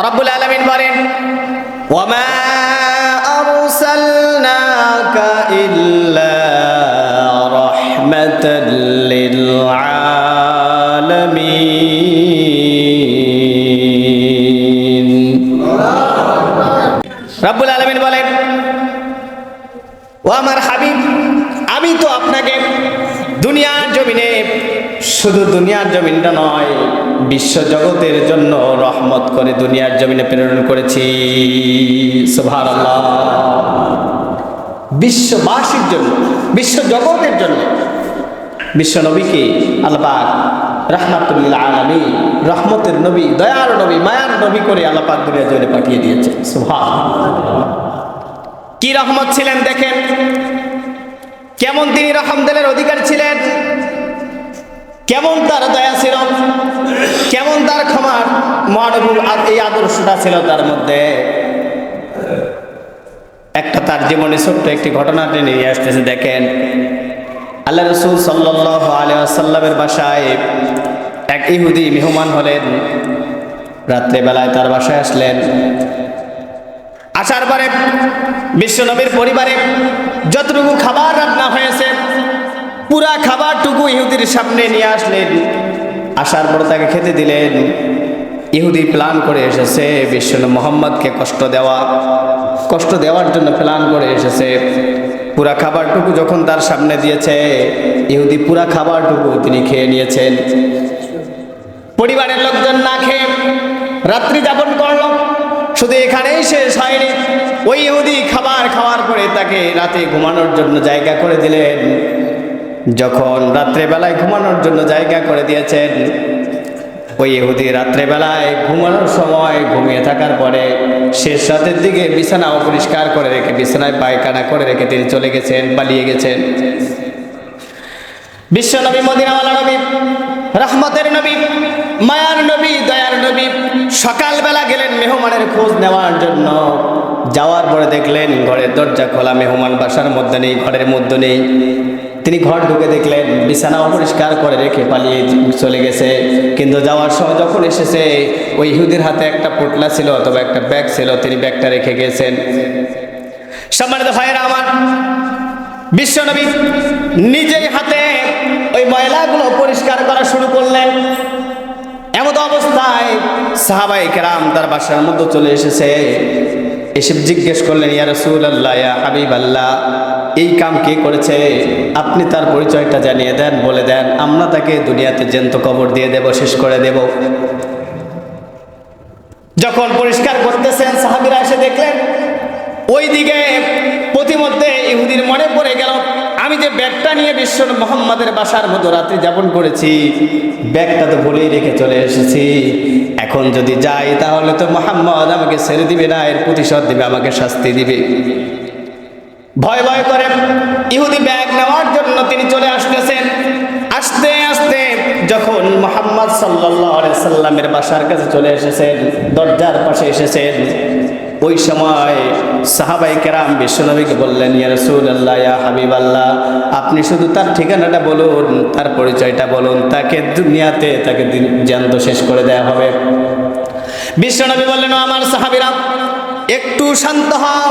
রব্বুল আলামিন বলেন, ওয়ামা আরসালনাকা ইল্লা রাহমাতাল লিল আলামিন। রব্বুল আলামিন বলেন, ও আমার হাবিব, আমি তো আপনাকে দুনিয়ার জমিনে, শুধু দুনিয়ার জমিনটা নয়, বিশ্ব জগতের জন্য রহমত করে দুনিয়ার জমিনে প্রেরণ করেছি। সুবহানাল্লাহ। বিশ্ববাসীর জন্য, বিশ্ব জগতের জন্য বিশ্ব নবীকে আল্লাহ পাক রাহমাতুল লিল আলামিন, রহমতের নবী, দয়ার নবী, মায়ার নবী করে আল্লাহ পাক দুনিয়ার জমিনে পাঠিয়ে দিয়েছেন। সুবহানাল্লাহ। কি রহমত ছিলেন দেখেন, কেমন তিনি রহমতের অধিকারী ছিলেন, কেমন তার দয়া ছিল, কেমন তার ক্ষমার মহানবুর এই আদর্শটা ছিল তার মধ্যে। একটা তার জীবনে ছোট্ট একটি ঘটনা টেনে নিয়ে আসতেছে। দেখেন, আল্লাহ রাসূল সাল্লাল্লাহু আলাইহি ওয়াসাল্লামের বাসায় এক ইহুদি মেহমান হলেন। রাত্রেবেলায় তার বাসায় আসলেন। আসার পরে বিশ্বনবীর পরিবারে যতটুকু খাবার রান্না হয়েছে পুরা খাবারটুকু ইহুদির সামনে নিয়ে আসলেন। আসার পর তাকে খেতে দিলেন। ইহুদি প্ল্যান করে এসেছে বিশ্বনবী মুহাম্মদকে কষ্ট দেওয়ার জন্য প্ল্যান করে এসেছে। পুরা খাবারটুকু যখন তার সামনে দিয়েছে, ইহুদি পুরা খাবারটুকু তিনি খেয়ে নিয়েছেন। পরিবারের লোকজন না খেয়ে রাত্রি যাপন করল। শুধু এখানেই শেষ হয়নি, ওই ইহুদি খাবার খাওয়ার পরে তাকে রাতে ঘুমানোর জন্য জায়গা করে দিলেন। যখন রাত্রেবেলায় ঘুমানোর জন্য জায়গা করে দিয়েছেন, ওই ইহুদি রাত্রেবেলায় ঘুমানোর সময় ঘুমিয়ে থাকার পরে শেষ রাতের দিকে বিছানা অপরিষ্কার করে রেখে, বিছানায় পায়খানা করে রেখে তিনি চলে গেছেন, পালিয়ে গেছেন। বিশ্বনবী, মদিনাওয়ালা নবী, রহমতের নবী, মায়ার নবী, দয়ার নবী সকালবেলা গেলেন মেহমানের খোঁজ নেওয়ার জন্য। যাওয়ার পরে দেখলেন ঘরের দরজা খোলা, মেহমান বাসার মধ্যে নেই, ঘরের মধ্যে নেই। তিনি ঘর ঢুকে দেখলেন বিছানা অপরিষ্কার করে রেখে পালিয়ে চলে গেছে। কিন্তু যাওয়ার সময় যখন এসেছে, ওই ইহুদির হাতে একটা পোটলা ছিল অথবা একটা ব্যাগ ছিল, তিনি ব্যাগটা রেখে গেছেন। সম্মানিত ভাইয়েরা আমার, বিশ্বনবী নিজেই হাতে ওই ময়লাগুলো পরিষ্কার করা শুরু করলেন। এমন অবস্থায় সাহাবায়ে কেরাম তার বাসার মধ্যে চলে এসে জিজ্ঞেস করলেন, ইয়া রাসূলুল্লাহ, ইয়া হাবিবাল্লাহ, এই কাম কে করেছে? আপনি তার পরিচয়টা জানিয়ে দেন, বলে দেন, আমরা তাকে দুনিয়াতে জ্যান্ত কবর দিয়ে দেব, শেষ করে দেব। যখন পরিষ্কার করতেছেন, সাহাবীরা এসে দেখলেন ওই দিকে প্রতিমধ্যে ইহুদির মনে পড়ে গেল, আমি যে ব্যাগটা নিয়ে বিশ্বনবী মুহাম্মদের বাসার মধ্যে রাত্রি যাপন করেছি, ব্যাগটা তো ভুলেই রেখে চলে এসেছি। এখন যদি যাই তাহলে তো মুহাম্মদ আমাকে ছেড়ে দিবে না, এর প্রতিশোধ দিবে, আমাকে শাস্তি দিবে। ভয় ভয় করে ইহুদি ব্যাগ নেওয়ার জন্য তিনি চলে আসতেছেন। আস্তে আস্তে যখন মুহাম্মদ সাল্লাল্লাহু আলাইহি সাল্লামের বাসার কাছে চলে এসেছেন, দরজার পাশে এসেছেন, ওই সময় সাহাবায়ে কেরাম বিশ্বনবীকে বললেন, ইয়া রাসূলুল্লাহ, ইয়া হাবিবাল্লাহ, আপনি শুধু তার ঠিকানাটা বলুন, তার পরিচয়টা বলুন, তাকে দুনিয়াতে তাকে জ্যান্ত শেষ করে দেয়া হবে। বিশ্বনবী বললেন, আমার সাহাবীরা, একটু শান্ত হও,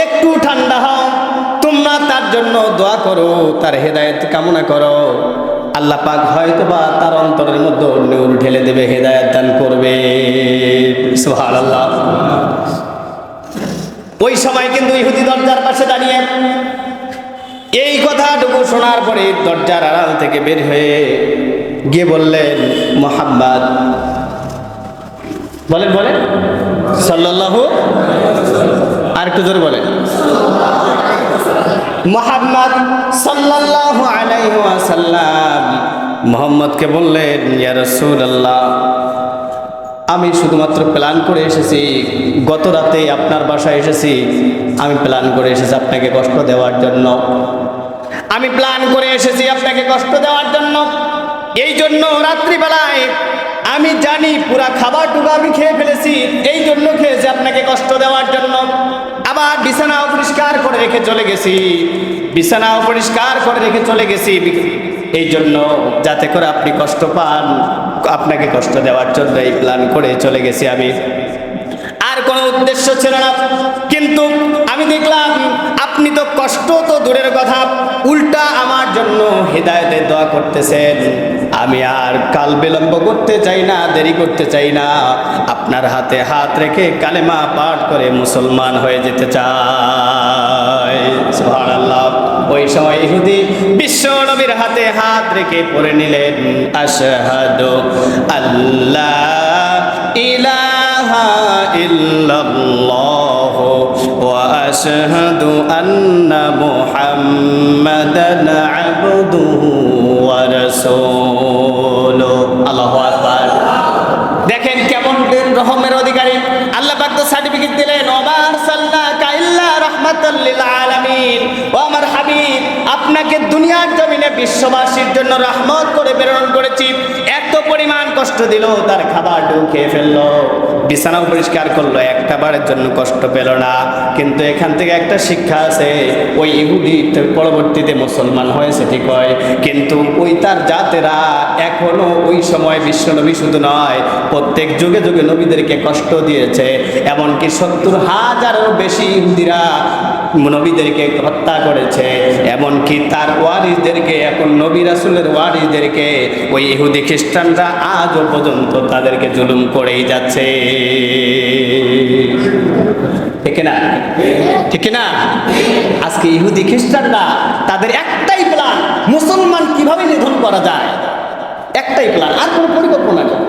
একটু ঠান্ডা হও, তোমরা তার জন্য দোয়া করো, তার হেদায়েত কামনা করো। আল্লাহ পাক হয়তোবা তার অন্তরের মধ্যে নূর ঢেলে দেবে, হেদায়েত দান করবে। সুবহানাল্লাহ। ওই সময় কিন্তু ইহুদি দরজার পাশে দাঁড়িয়ে এই কথাটুকু শোনার পরে দরজার আড়াল থেকে বের হয়ে গিয়ে বললেন, মুহাম্মদ, বলেন বলেন সাল্লাল্লাহু, আর একটু জোরে বলেন, মুহাম্মদ সাল্লাল্লাহু আলাইহি ওয়াসাল্লাম মুহাম্মদকে বললেন, ইয়া রাসূলুল্লাহ, আমি শুধুমাত্র প্ল্যান করে এসেছি, গত রাতে আপনার বাসায় এসেছি, আমি প্ল্যান করে এসেছি আপনাকে কষ্ট দেওয়ার জন্য, আমি প্ল্যান করে এসেছি আপনাকে কষ্ট দেওয়ার জন্য। এই জন্য রাত্রিবেলায় আমি জানি পুরা খাবারটুকু আমি খেয়ে ফেলেছি, এই জন্য খেয়েছি আপনাকে কষ্ট দেওয়ার জন্য। আবার বিছানা অপরিষ্কার করে রেখে চলে গেছি, বিছানা অপরিষ্কার করে রেখে চলে গেছি এই জন্য, যাতে করে আপনি কষ্ট পান, আপনাকে কষ্ট দেওয়ার জন্য এই প্ল্যান করে চলে গেছি আমি। কোনো উদ্দেশ্য ছিল না। কিন্তু আমি দেখলাম আপনি তো কষ্ট তো দূরের কথা, উল্টা আমার জন্য হেদায়েতের দোয়া করতেছেন। আমি আর কাল বিলম্ব করতে চাই না, দেরি করতে চাই না, আপনার হাতে হাত রেখে কালেমা পাঠ করে মুসলমান হয়ে যেতে চাই। সুবহানাল্লাহ। ওই সময় ইহুদি বিশ্ব নবীর হাতে হাত রেখে পড়ে নিলেন, আশহাদু আল্লাহ ইলাহা ইল্লাল্লাহ ওয়া আশহাদু আন্না মুহাম্মাদান আবদুহু ওয়া রাসূলুহু। আল্লাহু আকবার। দেখেন কেমন রহমের অধিকারী আল্লাহ পাক তো সার্টিফিকেট দিলেন, ওমা আরসালনাকা ইল্লা রাহমাতাল লিল আলামিন। ও আমার হাবিব, আপনাকে দুনিয়ার জমিনে বিশ্ববাসীর জন্য রহমত করে প্রেরণ করেছি। এত পরিমাণ কষ্ট দিল, তার খাবার খেয়ে ফেললো, বিছানাও পরিষ্কার করলো, একটা বারের জন্য কষ্ট পেল না। কিন্তু এখান থেকে একটা শিক্ষা আছে, ওই ইহুদি পরবর্তীতে মুসলমান হয়েছে ঠিক হয়, কিন্তু ওই তার জাতেরা এখনো ওই সময় বিশ্বনবী শুধু নয়, প্রত্যেক যুগে যুগে নবীদেরকে কষ্ট দিয়েছে। এমনকি 70,000-এরও বেশি ইহুদিরা নবীদেরকে হত্যা করেছে। এমনকি তার ওয়ারিসদেরকে, এখন নবী রাসূলের ওয়ারিসদেরকে ওই ইহুদি খ্রিস্টানরা আজও পর্যন্ত তাদেরকে জুলুম করেই যাচ্ছে। ঠিক না? ঠিক না? আজকে ইহুদি খ্রিস্টানরা তাদের একটাই প্ল্যান, মুসলমান কিভাবে নিধন করা যায়, একটাই প্ল্যান, আর কোনো পরিকল্পনা নেই।